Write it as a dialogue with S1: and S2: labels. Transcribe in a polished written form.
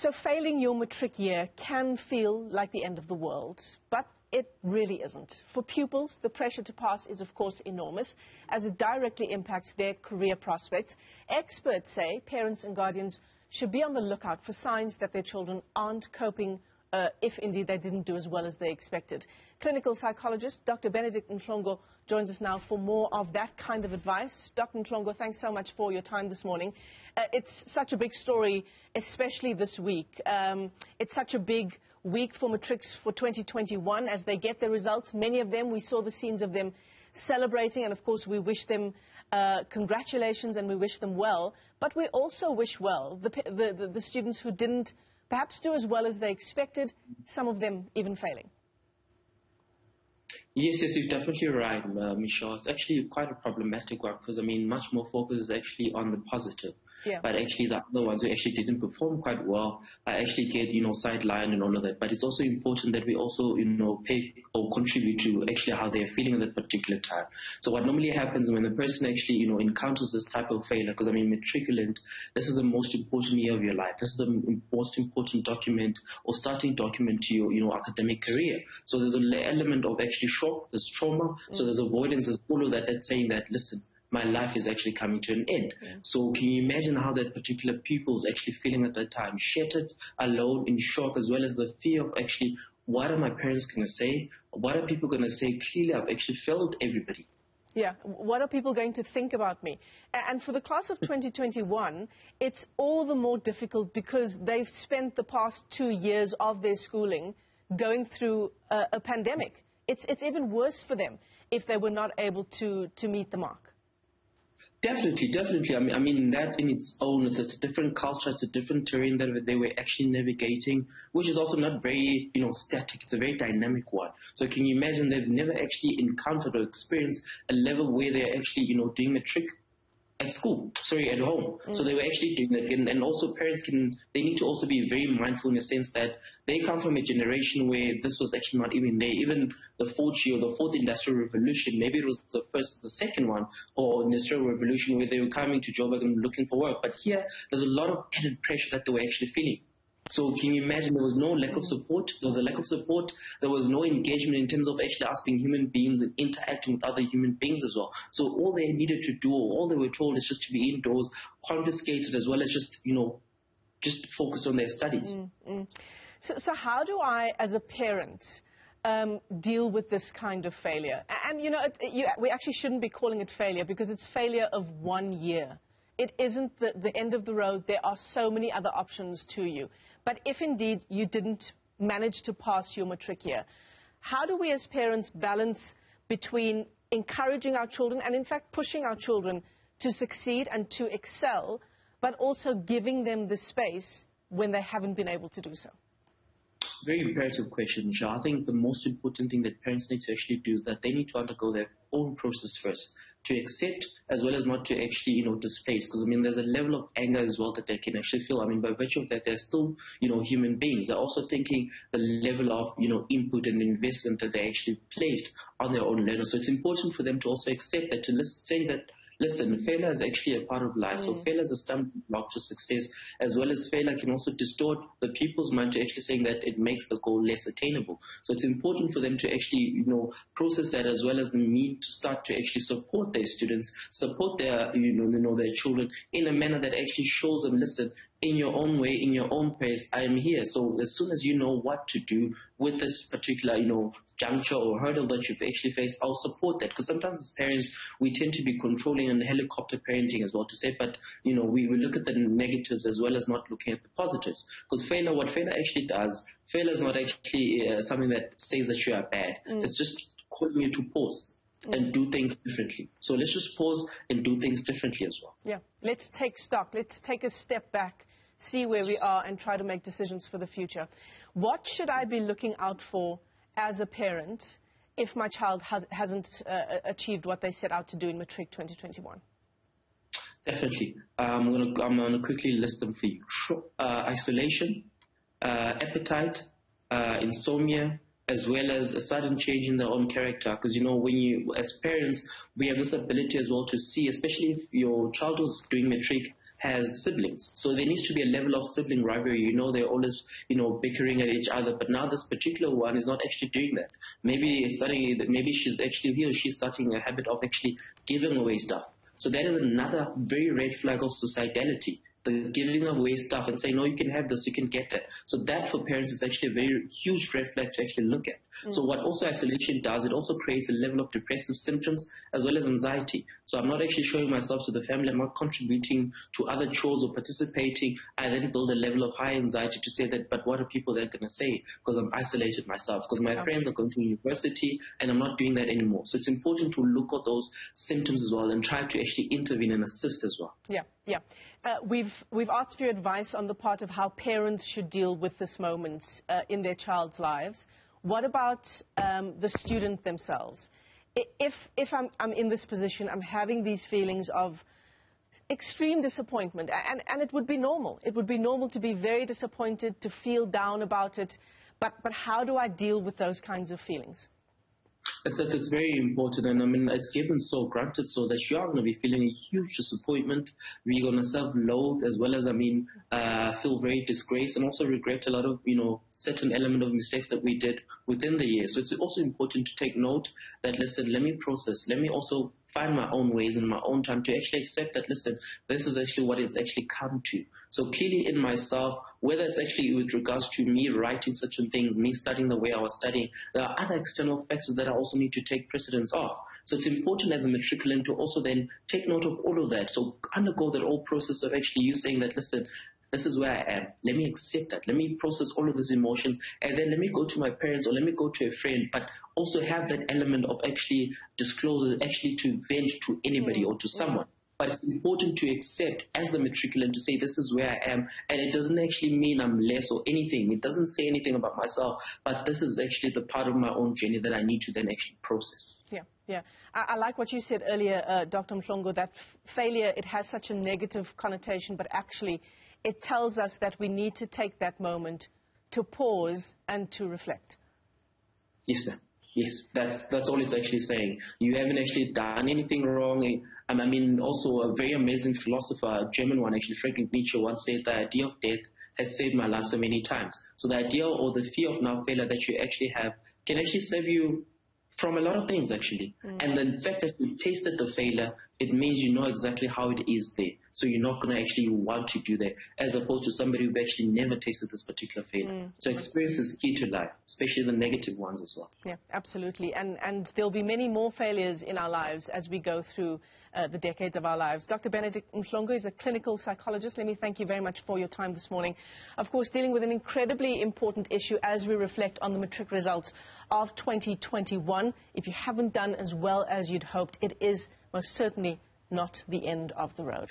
S1: So failing your matric year can feel like the end of the world, but it really isn't. For pupils, the pressure to pass is, of course, enormous, as it directly impacts their career prospects. Experts say parents and guardians should be on the lookout for signs that their children aren't coping if indeed they didn't do as well as they expected. Clinical psychologist Dr. Benedict Mhlongo joins us now for more of that kind of advice. Dr. Mhlongo, thanks so much for your time this morning. It's such a big story, especially this week. It's such a big week for matrics for 2021 as they get their results. Many of them, we saw the scenes of them celebrating, and of course we wish them congratulations and we wish them well. But we also wish well the students who didn't perhaps do as well as they expected, some of them even failing.
S2: Yes, you're definitely right, Michelle. It's actually quite a problematic one because, I mean, much more focus is actually on the positive.
S1: Yeah.
S2: But actually the other ones who actually didn't perform quite well, I actually get, sidelined and all of that. But it's also important that we also, pay or contribute to actually how they're feeling at that particular time. So what normally happens when the person actually, encounters this type of failure, because I mean, matriculant, this is the most important year of your life. This is the most important document or starting document to your, academic career. So there's an element of actually shock, there's trauma, so there's avoidance, there's all of that that's saying that, listen, my life is actually coming to an end. Yeah. So can you imagine how that particular pupil is actually feeling at that time? Shattered, alone, in shock, as well as the fear of actually, what are my parents going to say? What are people going to say? Clearly, I've actually failed everybody.
S1: Yeah, what are people going to think about me? And for the class of 2021, it's all the more difficult because they've spent the past 2 years of their schooling going through a pandemic. It's even worse for them if they were not able to meet the mark.
S2: Definitely. I mean, that in its own, it's a different culture, it's a different terrain that they were actually navigating, which is also not very, static. It's a very dynamic one. So can you imagine they've never actually encountered or experienced a level where they're actually, doing matric at school, at home. So they were actually doing that. And also parents they need to also be very mindful in the sense that they come from a generation where this was actually not even there. Even the fourth industrial revolution, maybe it was the first, the second one, or industrial revolution where they were coming to Joburg and looking for work. But here, there's a lot of added pressure that they were actually feeling. So can you imagine there was no lack of support? There was a lack of support. There was no engagement in terms of actually us being human beings and interacting with other human beings as well. So all they needed to do, or all they were told, is just to be indoors, confiscated, as well as just focus on their studies.
S1: So how do I, as a parent, deal with this kind of failure? And, we actually shouldn't be calling it failure because it's failure of 1 year. It isn't the end of the road. There are so many other options to you. But if indeed you didn't manage to pass your matric year, how do we as parents balance between encouraging our children and in fact pushing our children to succeed and to excel, but also giving them the space when they haven't been able to do so?
S2: Very imperative question, Michelle. I think the most important thing that parents need to actually do is that they need to undergo their own process first, to accept as well as not to actually, displace. Because, I mean, there's a level of anger as well that they can actually feel. I mean, by virtue of that, they're still, human beings. They're also thinking the level of, input and investment that they actually placed on their own learner. So it's important for them to also accept that, to say that, listen, failure is actually a part of life. So failure is a stumbling block to success, as well as failure can also distort the pupil's mind to actually saying that it makes the goal less attainable. So it's important for them to actually, process that, as well as the need to start to actually support their students, support their, their children in a manner that actually shows them, listen, in your own way, in your own pace, I am here. So as soon as you know what to do with this particular, juncture or hurdle that you've actually faced, I'll support that. Because sometimes as parents, we tend to be controlling and helicopter parenting as well, to say, but, we look at the negatives as well as not looking at the positives. Because what failure actually does, failure is not actually something that says that you are bad. It's just calling you to pause and do things differently. So let's just pause and do things differently as well.
S1: Yeah, let's take stock. Let's take a step back, see where we are, and try to make decisions for the future. What should I be looking out for as a parent if my child hasn't achieved what they set out to do in Matric 2021?
S2: Definitely. I'm gonna quickly list them for you. Isolation, appetite, insomnia, as well as a sudden change in their own character. Because, when as parents, we have this ability as well to see, especially if your child was doing matric has siblings. So there needs to be a level of sibling rivalry. You know, they're always, you know, bickering at each other. But now this particular one is not actually doing that. Maybe she's actually, he or she's starting a habit of actually giving away stuff. So that is another very red flag of suicidality. The giving away stuff and saying, no, you can have this, you can get that. So that for parents is actually a very huge red flag to actually look at. So what also isolation does, it also creates a level of depressive symptoms as well as anxiety. So I'm not actually showing myself to the family, I'm not contributing to other chores or participating. I then build a level of high anxiety to say that, but what are people there going to say? Because I'm isolated myself, because my friends are going to university and I'm not doing that anymore. So it's important to look at those symptoms as well and try to actually intervene and assist as well.
S1: Yeah. We've asked for your advice on the part of how parents should deal with this moment in their child's lives. What about the student themselves? If I'm in this position, I'm having these feelings of extreme disappointment, and it would be normal. It would be normal to be very disappointed, to feel down about it, but how do I deal with those kinds of feelings?
S2: It's very important, and I mean, it's given so granted so that you are going to be feeling a huge disappointment. We're going to self-loathe as well as, feel very disgraced and also regret a lot of, certain element of mistakes that we did within the year. So it's also important to take note that, listen, let me process, let me also find my own ways in my own time to actually accept that, listen, this is actually what it's actually come to. So clearly in myself, whether it's actually with regards to me writing certain things, me studying the way I was studying, there are other external factors that I also need to take precedence of. So it's important as a matriculant to also then take note of all of that. So undergo that whole process of actually you saying that, listen, this is where I am. Let me accept that. Let me process all of these emotions, and then let me go to my parents or let me go to a friend, but also have that element of actually disclosure, actually to vent to anybody or to someone. But it's important to accept as the matriculant to say this is where I am, and it doesn't actually mean I'm less or anything. It doesn't say anything about myself, but this is actually the part of my own journey that I need to then actually process.
S1: Yeah. I like what you said earlier, Dr. Mhlongo, that failure, it has such a negative connotation, but actually it tells us that we need to take that moment to pause and to reflect.
S2: Yes, ma'am. Yes, that's all it's actually saying. You haven't actually done anything wrong. Also a very amazing philosopher, a German one, actually, Friedrich Nietzsche, once said the idea of death has saved my life so many times. So the idea or the fear of now failure that you actually have can actually save you from a lot of things, actually. And the fact that you tasted the failure, it means you know exactly how it is there. So you're not going to actually want to do that, as opposed to somebody who actually never tasted this particular failure. So experience is key to life, especially the negative ones as well.
S1: Yeah, absolutely. And there'll be many more failures in our lives as we go through the decades of our lives. Dr. Benedict Mhlongo is a clinical psychologist. Let me thank you very much for your time this morning. Of course, dealing with an incredibly important issue as we reflect on the matric results of 2021. If you haven't done as well as you'd hoped, it is most certainly not the end of the road.